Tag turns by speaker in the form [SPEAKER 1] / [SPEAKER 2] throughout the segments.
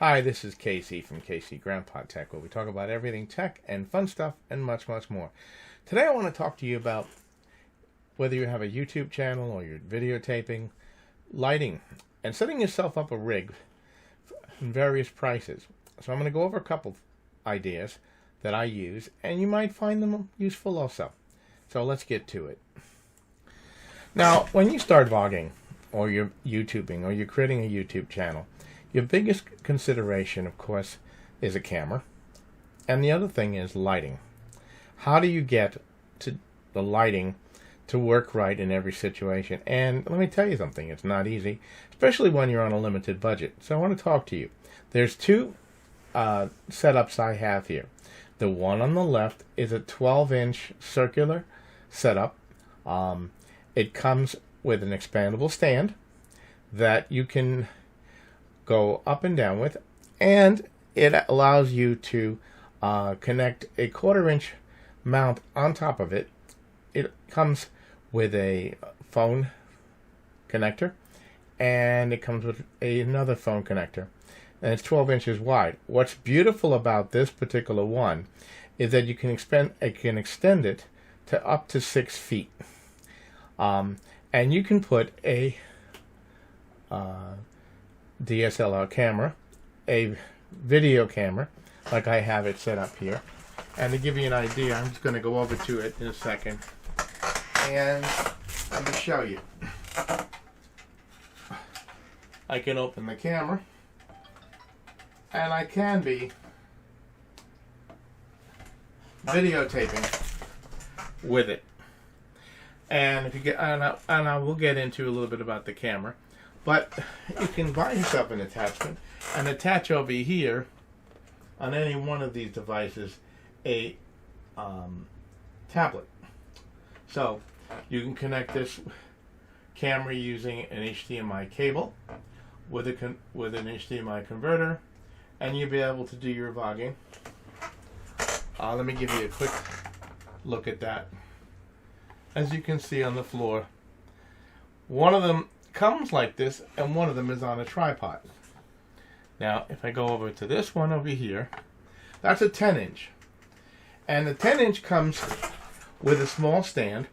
[SPEAKER 1] Hi, this is Casey from Casey Grandpa Tech, where we talk about everything tech and fun stuff and much, much more. Today I want to talk to you about whether you have a YouTube channel or you're videotaping, lighting, and setting yourself up a rig in various prices. So I'm going to go over a couple ideas that I use, and you might find them useful also. So let's get to it. Now, when you start vlogging, or you're YouTubing, or you're creating a YouTube channel, your biggest consideration, of course, is a camera. And the other thing is lighting. How do you get to the lighting to work right in every situation? And let me tell you something, it's not easy, especially when you're on a limited budget. So I want to talk to you. There's two setups I have here. The one on the left is a 12-inch circular setup. It comes with an expandable stand that you can go up and down with, and it allows you to connect a 1/4-inch mount on top of it. It comes with a phone connector, and it comes with another phone connector, and it's 12 inches wide. What's beautiful about this particular one is that you can extend it to up to 6 feet, and you can put a DSLR camera, a video camera, like I have it set up here. And to give you an idea, I'm just going to go over to it in a second, and let me show you. I can open the camera, and I can be videotaping with it. And if you get, and I will get into a little bit about the camera. But you can buy yourself an attachment and attach over here on any one of these devices a tablet. So you can connect this camera using an HDMI cable with an HDMI converter, and you'll be able to do your vlogging. Let me give you a quick look at that. As you can see on the floor, one of them comes like this, and one of them is on a tripod. Now, if I go over to this one over here, that's a 10-inch. And the 10-inch comes with a small stand,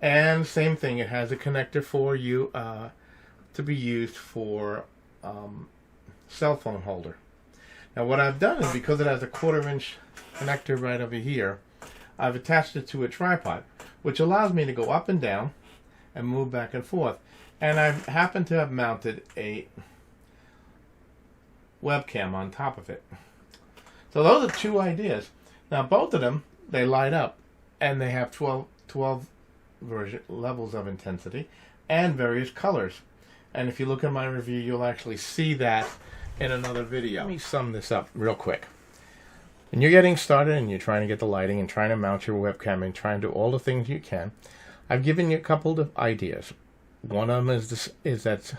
[SPEAKER 1] and same thing, it has a connector for you to be used for cell phone holder. Now, what I've done is, because it has a 1/4-inch connector right over here, I've attached it to a tripod, which allows me to go up and down and move back and forth. And I happen to have mounted a webcam on top of it. So those are two ideas. Now both of them, they light up, and they have 12 levels of intensity and various colors. And if you look at my review, you'll actually see that in another video. Let me sum this up real quick. When you're getting started and you're trying to get the lighting and trying to mount your webcam and trying to do all the things you can, I've given you a couple of ideas. One of them is that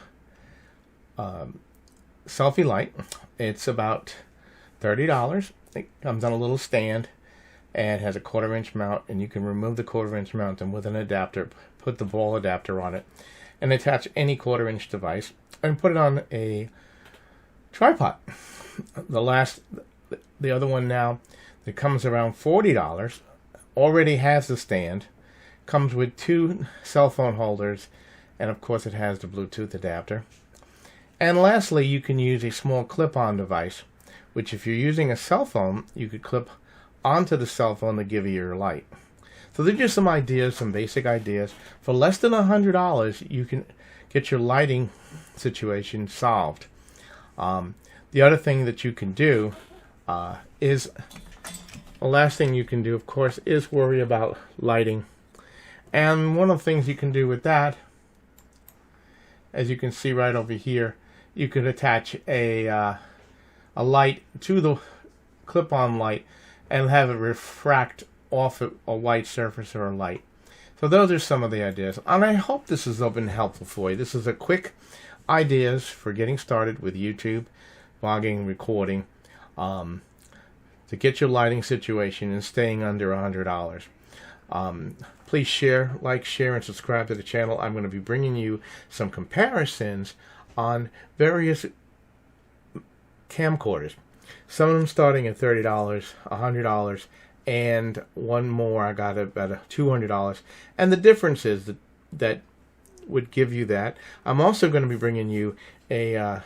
[SPEAKER 1] selfie light. It's about $30. It comes on a little stand and has a 1/4-inch mount, and you can remove the 1/4-inch mount and with an adapter, put the ball adapter on it, and attach any 1/4-inch device and put it on a tripod. The other one now that comes around $40 already has the stand, comes with 2 cell phone holders, and of course it has the Bluetooth adapter. And lastly, you can use a small clip-on device, which if you're using a cell phone, you could clip onto the cell phone to give you your light. So these are just some ideas, some basic ideas. For less than $100, you can get your lighting situation solved. The other thing that you can do is, the last thing you can do, of course, is worry about lighting. And one of the things you can do with that, as you can see right over here, you could attach a light to the clip-on light and have it refract off a white surface or a light. So those are some of the ideas, and I hope this has been helpful for you. This is a quick ideas for getting started with YouTube, vlogging, recording, to get your lighting situation and staying under $100. Please share, and subscribe to the channel. I'm going to be bringing you some comparisons on various camcorders. Some of them starting at $30, $100, and one more I got about $200. And the difference is that would give you that. I'm also going to be bringing you a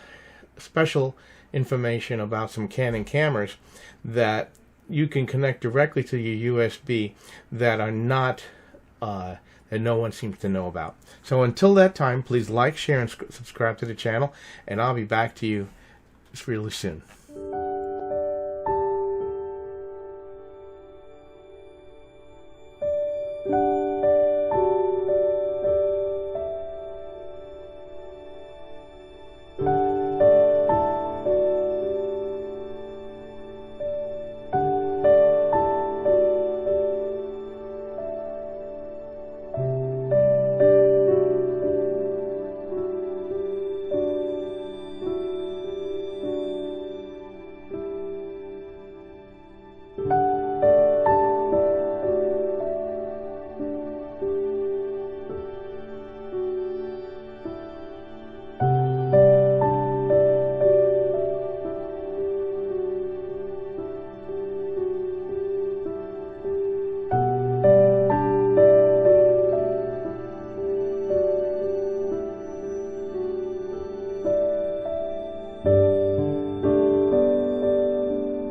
[SPEAKER 1] special information about some Canon cameras that you can connect directly to your USB that are not that no one seems to know about. So until that time, please like, share, and subscribe to the channel, and I'll be back to you really soon.